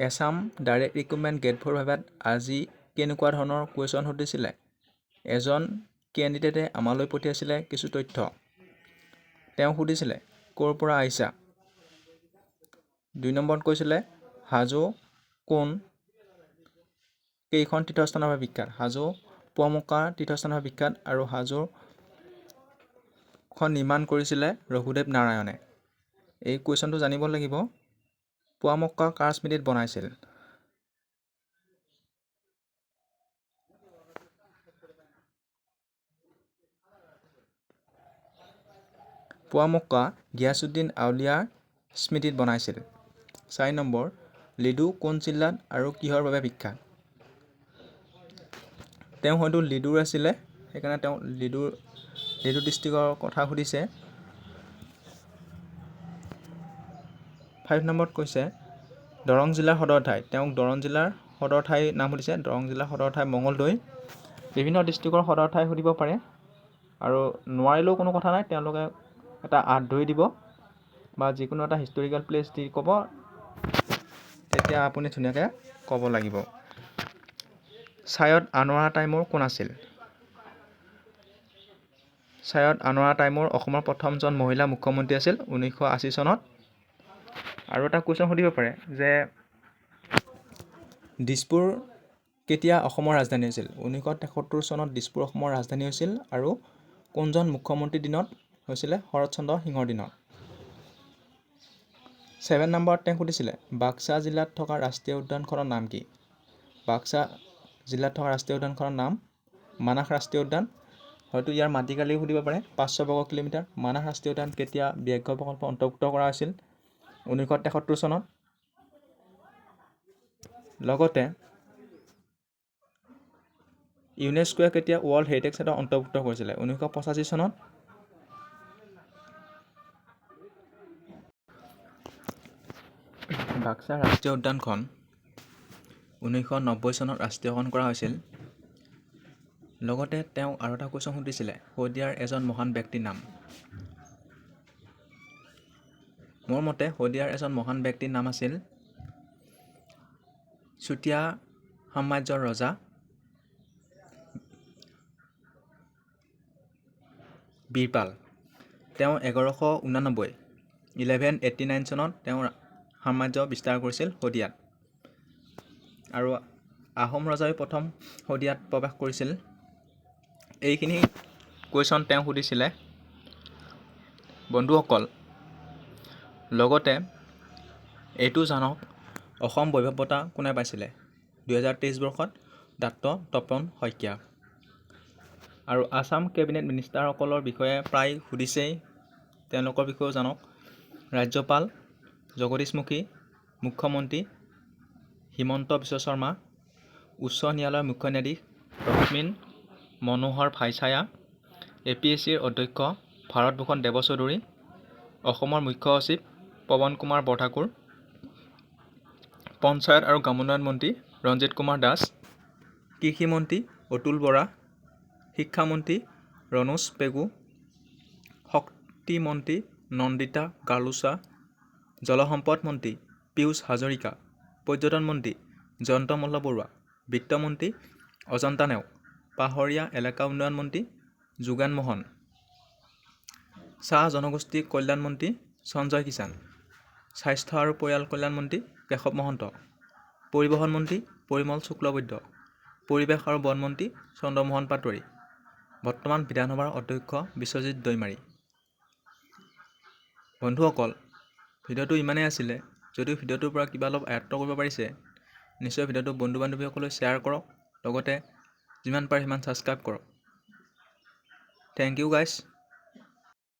Assam direct recruitment grade 4 ভাইভাত আজি কেনেকুৱা ধৰণৰ কুৱেশ্যন সুধিছিলে? এজন কেণ্ডিডেটে আমালৈ পঠিয়াইছিলে কিছু তথ্য। তেওঁ সুধিছিলে ক'ৰ পৰা আহিছা? 2 নম্বৰত কৈছিলে হাজো কোন কেইখন তীৰ্থস্থানৰ বাবে বিখ্যাত? হাজো পুৱামক্কা তীৰ্থস্থানৰ বাবে বিখ্যাত আৰু হাজোখন নিৰ্মাণ কৰিছিলে ৰঘুদেৱ নাৰায়ণে। এই কুৱেশ্যনটো জানিব লাগিব। পুৱামক্কা কাৰ স্মৃতিত বনাইছিল? পুৱামক্কা গিয়াছুদ্দিন আউলিয়াৰ স্মৃতিত বনাইছিল। 4 নম্বৰ লিডু কোন জিলাত আৰু কিহৰ বাবে বিখ্যাত? তেওঁ হয়তো লিডুৰ আছিলে, সেইকাৰণে তেওঁ লিডু ডিষ্ট্ৰিক্টৰ কথা সুধিছে। 5 নম্বৰত কৈছে দৰং জিলাৰ সদৰ ঠাই। তেওঁক দৰং জিলাৰ সদৰ ঠাই নাম সুধিছে। দৰং জিলাৰ সদৰ ঠাই মঙলদৈ। বিভিন্ন ডিষ্ট্ৰিক্টৰ সদৰ ঠাই সুধিব পাৰে আৰু নোৱাৰিলেও কোনো কথা নাই, তেওঁলোকে এটা আঁত ধৰি দিব বা যিকোনো এটা হিষ্টৰিকেল প্লেচ দি ক'ব, তেতিয়া আপুনি ধুনীয়াকৈ ক'ব লাগিব। ছাইয়দ আনোৱাৰা তাইমুৰ কোন আছিল? ছাইয়দ আনোৱাৰা তাইমুৰ অসমৰ প্ৰথমজন মহিলা মুখ্যমন্ত্ৰী আছিল 1980 চনত। আৰু এটা কুৱেশ্যন সুধিব পাৰে যে দিছপুৰ কেতিয়া অসমৰ ৰাজধানী হৈছিল? 1973 চনত দিছপুৰ অসমৰ ৰাজধানী হৈছিল আৰু কোনজন মুখ্যমন্ত্ৰীৰ দিনত হৈছিলে? শৰৎচন্দ্ৰ সিংহৰ দিনত। 7 নম্বৰত তেওঁ সুধিছিলে বাক্সা জিলাত থকা ৰাষ্ট্ৰীয় উদ্যানখনৰ নাম কি? বাক্সা জিলাত থকা ৰাষ্ট্ৰীয় উদ্যানখনৰ নাম মানাহ ৰাষ্ট্ৰীয় উদ্যান। হয়তো ইয়াৰ মাটিকালিও সুধিব পাৰে। 500 বৰ্গ কিলোমিটাৰ। মানাহ ৰাষ্ট্ৰীয় উদ্যান কেতিয়া ব্যাঘ্ৰ প্ৰকল্প অন্তৰ্ভুক্ত কৰা হৈছিল? 1973 চনত। লগতে ইউনেস্কোৱে কেতিয়া ৱৰ্ল্ড হেৰিটেজ চাইটত অন্তৰ্ভুক্ত কৰিছিলে? 1985 চনত। বাক্সা ৰাষ্ট্ৰীয় উদ্যানখন 1990 চনত ৰাষ্ট্ৰীয়কৰণ কৰা হৈছিল। লগতে তেওঁ আৰু এটা কুৱেশ্যন সুধিছিলে শদিয়াৰ এজন মহান ব্যক্তিৰ নাম। মোৰ মতে শদিয়াৰ এজন মহান ব্যক্তিৰ নাম আছিল চুতীয়া সাম্ৰাজ্যৰ ৰজা বীৰপাল। তেওঁ 1189 চনত তেওঁ সাম্ৰাজ্য বিস্তাৰ কৰিছিল শদিয়াত। আৰু আহোম ৰজাই প্ৰথম শদিয়াত প্ৰৱেশ কৰিছিল। এইখিনি কুৱেশ্যন তেওঁ সুধিছিলে বন্ধুসকল। লগতে এইটো জানক অসম বৈভৱ বঁটা কোনে পাইছিলে? 2023 বৰ্ষত ডাক্তৰ তপন শইকীয়া। আৰু আছাম কেবিনেট মিনিষ্টাৰসকলৰ বিষয়ে প্ৰায় সুধিছেই, তেওঁলোকৰ বিষয়েও জানক। ৰাজ্যপাল জগদীশ মুখী, মুখ্যমন্ত্ৰী হিমন্ত বিশ্ব শৰ্মা, উচ্চ ন্যায়ালয়ৰ মুখ্য ন্যায়াধীশ ৰশ্মিন মনোহৰ ভাইচায়া, APSCৰ অধ্যক্ষ ভাৰতভূষণ দেৱ চৌধুৰী, অসমৰ মুখ্য সচিব পৱন কুমাৰ বৰঠাকুৰ, পঞ্চায়ত আৰু গ্ৰামোন্নয়ন মন্ত্ৰী ৰঞ্জিত কুমাৰ দাস, কৃষিমন্ত্ৰী অতুল বৰা, শিক্ষামন্ত্ৰী ৰণোজ পেগু, শক্তিমন্ত্ৰী নন্দিতা গালুছা, জলসম্পদ মন্ত্ৰী পীয়ুষ হাজৰিকা, পৰ্যটন মন্ত্ৰী জয়ন্ত মল্ল বৰুৱা, বিত্তমন্ত্ৰী অজন্তা নেওগ, পাহাৰীয়া এলেকা উন্নয়ন মন্ত্ৰী যোগেন মোহন, চাহ জনগোষ্ঠী কল্যাণ মন্ত্ৰী সঞ্জয় কিষাণ, স্বাস্থ্য আৰু পৰিয়াল কল্যাণ মন্ত্ৰী কেশৱ মহন্ত, পৰিবহণ মন্ত্ৰী পৰিমল শুক্লবৈদ্য, পৰিৱেশ আৰু বন মন্ত্ৰী চন্দ্ৰমোহন পাটোৱাৰী, বৰ্তমান বিধানসভাৰ অধ্যক্ষ বিশ্বজিৎ দৈমাৰী। বন্ধুসকল, ভিডিঅ'টো ইমানেই আছিলে। যদিও ভিডিঅ'টোৰ পৰা কিবা অলপ আয়ত্ত কৰিব পাৰিছে, নিশ্চয় ভিডিঅ'টো বন্ধু বান্ধৱীসকলৈ শ্বেয়াৰ কৰক, লগতে যিমান পাৰে সিমান ছাবস্ক্ৰাইব কৰক। Thank you guys.